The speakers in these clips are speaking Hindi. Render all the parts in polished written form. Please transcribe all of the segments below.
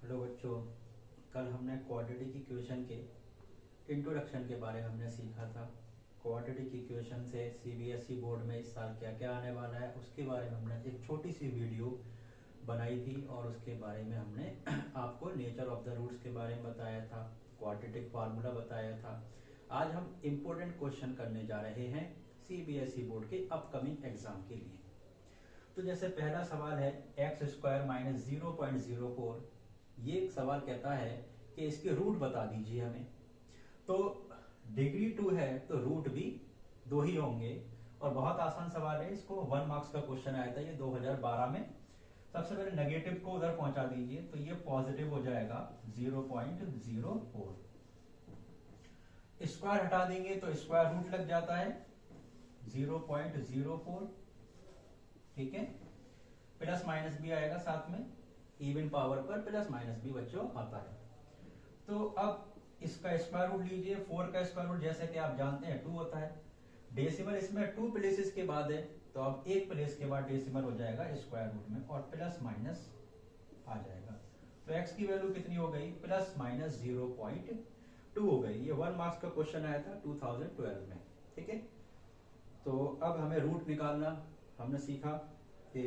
हेलो बच्चों, कल हमने क्वाड्रेटिक इक्वेशन के इंट्रोडक्शन के बारे में हमने सीखा था। क्वाड्रेटिक इक्वेशन से सीबीएसई बोर्ड में इस साल क्या क्या आने वाला है उसके बारे में हमने एक छोटी सी वीडियो बनाई थी और उसके बारे में हमने आपको नेचर ऑफ द रूट्स के बारे में बताया था, क्वाड्रेटिक फार्मूला बताया था। आज हम इम्पोर्टेंट क्वेश्चन करने जा रहे हैं सीबीएसई बोर्ड के अपकमिंग एग्जाम के लिए। तो जैसे पहला सवाल है एक्स स्क्वायर माइनस 0.04। ये एक सवाल कहता है कि इसके रूट बता दीजिए हमें। तो डिग्री 2 है तो रूट भी 2 ही होंगे और बहुत आसान सवाल है। इसको 1 मार्क्स का क्वेश्चन आया था ये 2012 में। सबसे पहले नेगेटिव को उधर पहुंचा दीजिए तो ये पॉजिटिव हो जाएगा 0.04। स्क्वायर हटा देंगे तो स्क्वायर रूट लग जाता है 0.04। ठीक है, प्लस माइनस भी आएगा साथ में, इवन पावर पर प्लस माइनस भी बच्चों आता है। तो अब इसका स्क्वायर रूट लीजिए। 4 का स्क्वायर रूट जैसे कि आप जानते हैं 2 होता है। डेसिमल इसमें 2 प्लेसेस के बाद है तो अब एक प्लेस के बाद डेसिमल हो जाएगा स्क्वायर रूट में और प्लस माइनस आ जाएगा। तो x की वैल्यू कितनी हो गई? प्लस माइनस 0.2 हो गई। ये 1 मार्क्स का क्वेश्चन आया था 2012 में। ठीक है, तो अब हमें रूट निकालना हमने सीखा कि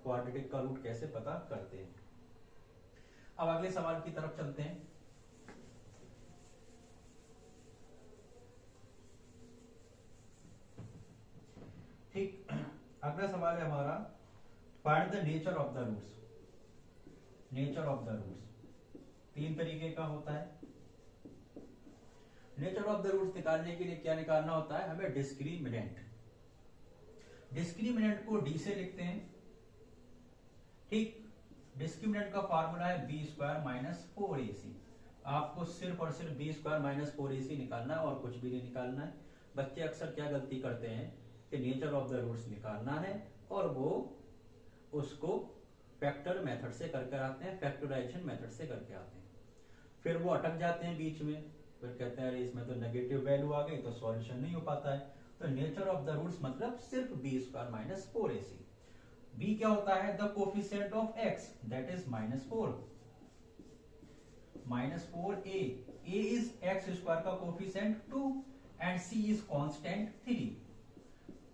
क्वाड्रेटिक का रूट कैसे पता करते हैं। अब अगले सवाल की तरफ चलते हैं। ठीक, अगला सवाल है हमारा find the nature of the roots. Nature of the roots 3 तरीके का होता है। नेचर ऑफ द रूट्स निकालने के लिए क्या निकालना होता है? हमें डिस्क्रिमिनेंट। डिस्क्रिमिनेंट को डी से लिखते हैं। ठीक, डिस्क्रिमिनेंट का फार्मूला है बी स्क्वायर माइनस 4ac। आपको सिर्फ और सिर्फ बी स्क्वायर माइनस 4ac निकालना है और कुछ भी नहीं निकालना है। बच्चे अक्सर क्या गलती करते हैं कि नेचर ऑफ द रूट्स निकालना है और वो उसको फैक्टर मेथड से करके आते हैं, फैक्टराइजेशन मेथड से करके आते हैं। फिर वो अटक जाते हैं बीच में, फिर कहते हैं अरे इसमें तो नेगेटिव वैल्यू आ गई तो सॉल्यूशन नहीं हो पाता है। तो नेचर ऑफ द रूट्स मतलब सिर्फ B square minus 4ac। b क्या होता है? The coefficient of x that is -4। -4a is x square का coefficient 2 and c is constant 3।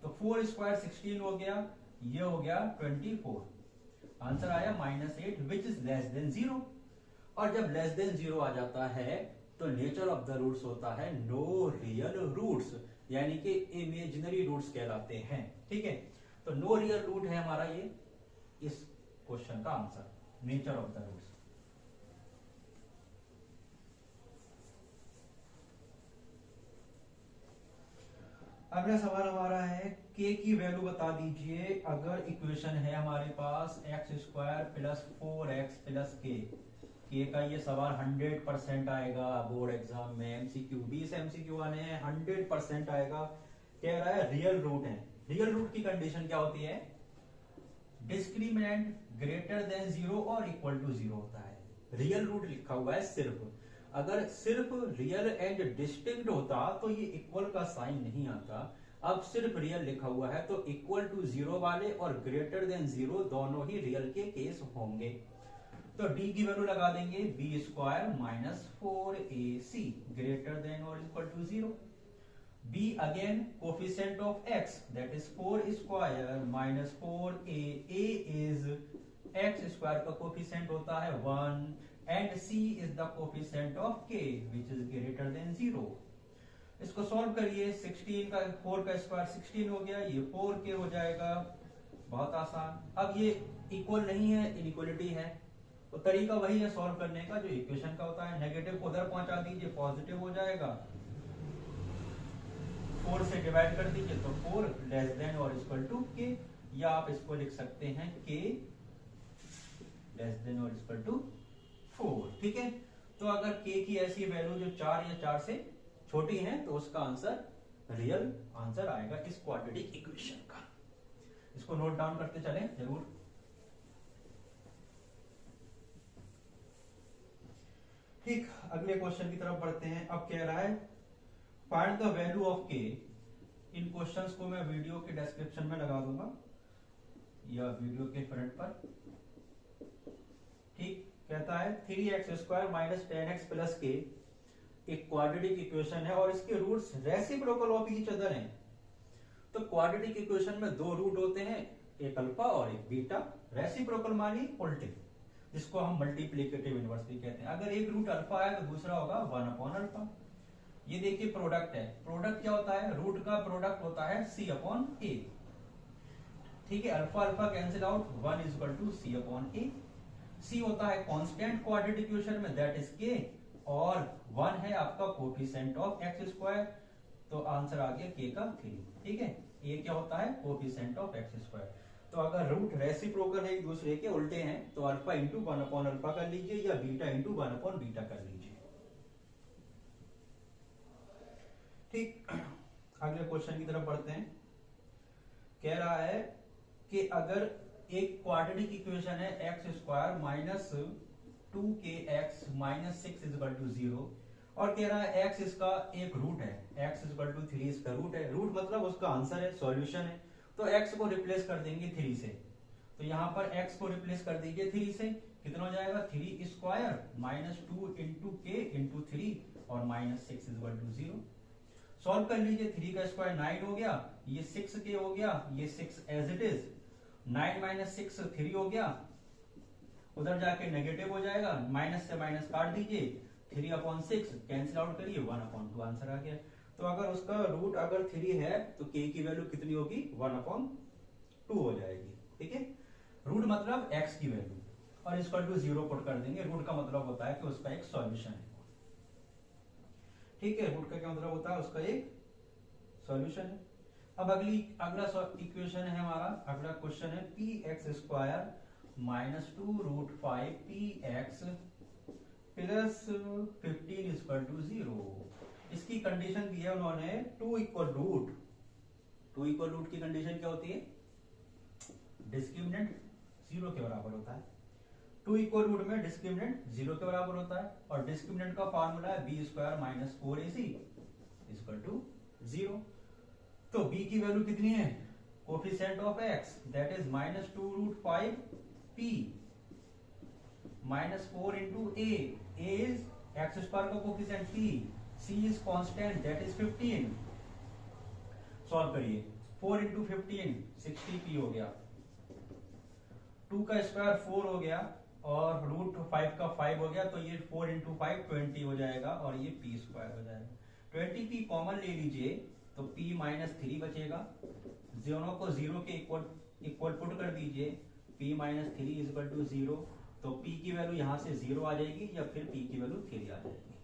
तो 4 स्क्वायर 16 हो गया, ये हो गया 24। आंसर आया -8 विच इज लेस देन 0। और जब लेस देन 0 आ जाता है तो नेचर ऑफ द रूट्स होता है नो रियल रूट्स, यानी कि इमेजिनरी रूट्स कहलाते हैं। ठीक है, तो नो रियल रूट है हमारा ये इस क्वेश्चन का answer, nature of the roots. अगला सवाल हमारा है k की वैल्यू बता दीजिए। अगर इक्वेशन है हमारे पास x square plus 4x plus k का ये सवाल 100% आएगा बोर्ड एग्जाम में। एमसीक्यू 20 एमसीक्यू आने हैं, 100% आएगा। कह रहा है रियल रूट है। रियल रूट की कंडीशन क्या होती है? डिस्क्रिमिनेंट ग्रेटर देन 0 और इक्वल टू 0 होता है। रियल रूट लिखा हुआ है सिर्फ, अगर सिर्फ रियल एंड डिस्टिंक्ट होता तो ये इक्वल का साइन नहीं आता। अब सिर्फ रियल लिखा हुआ है तो इक्वल टू 0 वाले और ग्रेटर देन 0 दोनों ही रियल के केस होंगे। तो d की वैल्यू लगा देंगे b square minus 4ac greater than और equal to 0। b again coefficient of x that is 4 square minus 4a। a is x square का coefficient होता है 1 and c is the coefficient of k which is greater than 0। इसको सॉल्व करिए। 16 का 4 का स्क्वायर 16 हो गया, ये 4k हो जाएगा। बहुत आसान। अब ये इक्वल नहीं है, इनइक्वलिटी है, तो तरीका वही है सॉल्व करने का जो इक्वेशन का होता है। नेगेटिव को उधर पहुंचा दीजिए, पॉजिटिव हो जाएगा। 4 से डिवाइड कर दीजिए तो 4 लेस देन और इक्वल टू k, या आप इसको लिख सकते हैं k लेस देन और इक्वल टू 4। ठीक है, तो अगर k की ऐसी वैल्यू जो 4 या 4 से छोटी है तो उसका आंसर रियल आंसर आएगा इस क्वाड्रेटिक इक्वेशन का। इसको नोट डाउन करते चले जरूर। ठीक, अगले क्वेश्चन की तरफ बढ़ते हैं। अब कह रहा है find the value of k। In questions को मैं वीडियो के डिस्क्रिप्शन में लगा दूंगा या वीडियो के फ्रंट पर। ठीक, कहता कहता है 3x² माइनस 10x प्लस के एक क्वाड्रेटिक इक्वेशन है और इसके roots reciprocal of each other हैं। तो क्वाड्रेटिक इक्वेशन में दो रूट होते हैं, एक अल्फा और एक बीटा। रेसिप्रोकल मानी उल्टे, जिसको हम मल्टीप्लिकेटिव इनवर्स भी कहते हैं। अगर एक रूट अल्फा है तो दूसरा होगा 1/अल्फा। ये देखिए प्रोडक्ट है। प्रोडक्ट क्या होता है? रूट का प्रोडक्ट होता है c/a। ठीक है, alpha alpha cancel out, 1 = c/a। c होता है कांस्टेंट क्वाड्रेटिक इक्वेशन में, दैट इज k, और 1 है आपका कोफिशिएंट ऑफ x²। तो आंसर आ गया k का 3। ठीक है, ये क्या होता है? Coefficient of x²। तो अगर रूट रेसिप्रोकल है एक दूसरे के उल्टे हैं तो अल्फा इंटू 1/अल्फा कर लीजिए या बीटा इंटू 1/बीटा कर लीजिए। ठीक, अगले क्वेश्चन की तरफ बढ़ते हैं। कह रहा है कि अगर एक क्वाड्रेटिक इक्वेशन है x² माइनस 2kx माइनस 6 = 0 और कह रहा है x इसका एक रूट है, x = 3 इसका रूट है। रूट मतलब उसका आंसर है, सॉल्यूशन है। तो x को रिप्लेस कर देंगे 3 से। तो यहां पर x को रिप्लेस कर दीजिए 3 से, कितना हो जाएगा? 3² माइनस 2 × k × 3 और माइनस 6 = 0। सॉल्व कर लीजिए। 3 का स्क्वायर 9 हो गया, ये 6k हो गया, ये 6 एज इट इज। 9 - 6 3 हो गया, उधर जाके नेगेटिव हो जाएगा, माइनस से माइनस काट दीजिए, 3/6 कैंसिल आउट करिए, 1/2 आंसर आ गया। तो अगर उसका रूट अगर 3 है तो k की वैल्यू कितनी होगी? 1/2 हो जाएगी। ठीक है, रूट मतलब x की वैल्यू और इक्वल टू 0 पुट कर देंगे। रूट का मतलब होता है कि उसका एक सॉल्यूशन है। ठीक है, रूट का क्या मतलब होता है? उसका एक सॉल्यूशन है। अब अगला इक्वेशन है हमारा, अगला क्वेश्चन है px² माइनस 2√5 px प्लस 15 = 0। इसकी कंडीशन दी है उन्होंने 2 = रूट। 2 = रूट की कंडीशन क्या होती है? डिस्क्रिमिनेंट 0 के बराबर होता है। 2 = रूट में डिस्क्रिमिनेंट 0 के बराबर होता है और डिस्क्रिमिनेंट का फार्मूला है b² - 4ac = 0। तो b की वैल्यू कितनी है? Coefficient of x, that is -2√5 p -4 × a is x² का coefficient p, c is constant that is 15। Solve करिए। 4 × 15 60p हो गया, 2 का स्क्वायर 4 हो गया और √5 का 5 हो गया, तो ये 4 × 5 20 हो जाएगा और ये p² हो जाएगा। 20p कॉमन ले लीजिए तो p - 3 बचेगा। दोनों को 0 के इक्वल पुट कर दीजिए, p - 3 = 0। तो p की वैल्यू यहाँ से 0 आ जाएगी या फिर p की वैल्यू 3 आ जाएगी।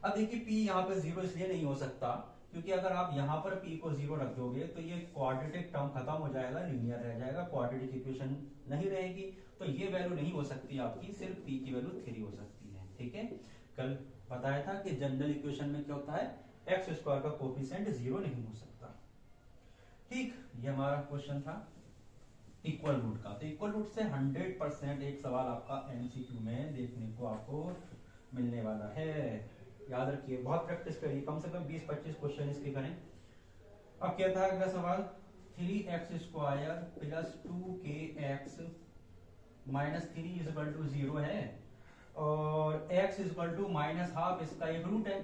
अब देखिए p यहाँ पे 0 इसलिए नहीं हो सकता क्योंकि अगर आप यहाँ पर p को 0 रख दोगे तो ये क्वाड्रेटिक टर्म खत्म हो जाएगा, लीनियर रह जाएगा, क्वाड्रेटिक इक्वेशन नहीं रहेगी। तो ये वैल्यू नहीं हो सकती आपकी, सिर्फ p की वैल्यू 3 हो सकती है। ठीक है, कल बताया था कि जनरल इक्वेशन में क्या होता है? x² का कोफिशिएंट 0 नहीं हो सकता। ठीक, ये हमारा क्वेश्चन था इक्वल रूट का। तो इक्वल रूट से 100% एक सवाल आपका एमसीक्यू में देखने को आपको मिलने वाला है। याद रखिए, बहुत प्रैक्टिस करिए, कम से कम 20-25 क्वेश्चन इसके करें। अब क्या था अगला सवाल? 3x² प्लस 2kx माइनस 3 = 0 है और x = -½ इसका एक रूट है।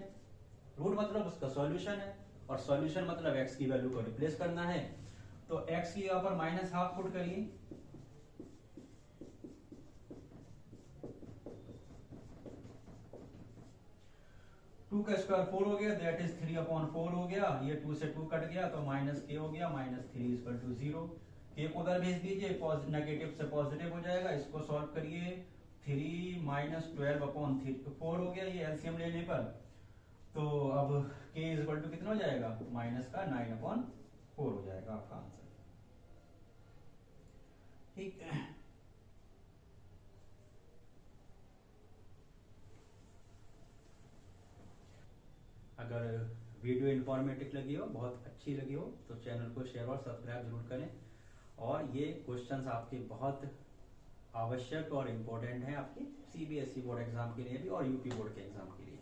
रूट मतलब उसका सॉल्यूशन है और सॉल्यूशन मतलब x की वैल्यू को रिप्लेस करना है। तो x की यहाँ पर -½ पुट करिए, टू का स्क्वायर 4 हो गया, दैट इज 3/4 हो गया। ये 2 से 2 कट गया तो -k हो गया, -3 = 0। k को उधर भेज दीजिए, नेगेटिव से पॉजिटिव हो जाएगा। इसको सॉल्व करिए, 3 - 12/4 हो गया ये एलसीएम लेने पर। तो अब k = कितना हो जाएगा? -9/4 हो जाएगा आपका आंसर। ठीक है, अगर वीडियो इंफॉर्मेटिव लगी हो, बहुत अच्छी लगी हो, तो चैनल को शेयर और सब्सक्राइब जरूर करें। और ये क्वेश्चंस आपके बहुत आवश्यक और इम्पोर्टेंट हैं आपके सीबीएसई बोर्ड एग्जाम के लिए भी और यूपी बोर्ड के एग्जाम के लिए।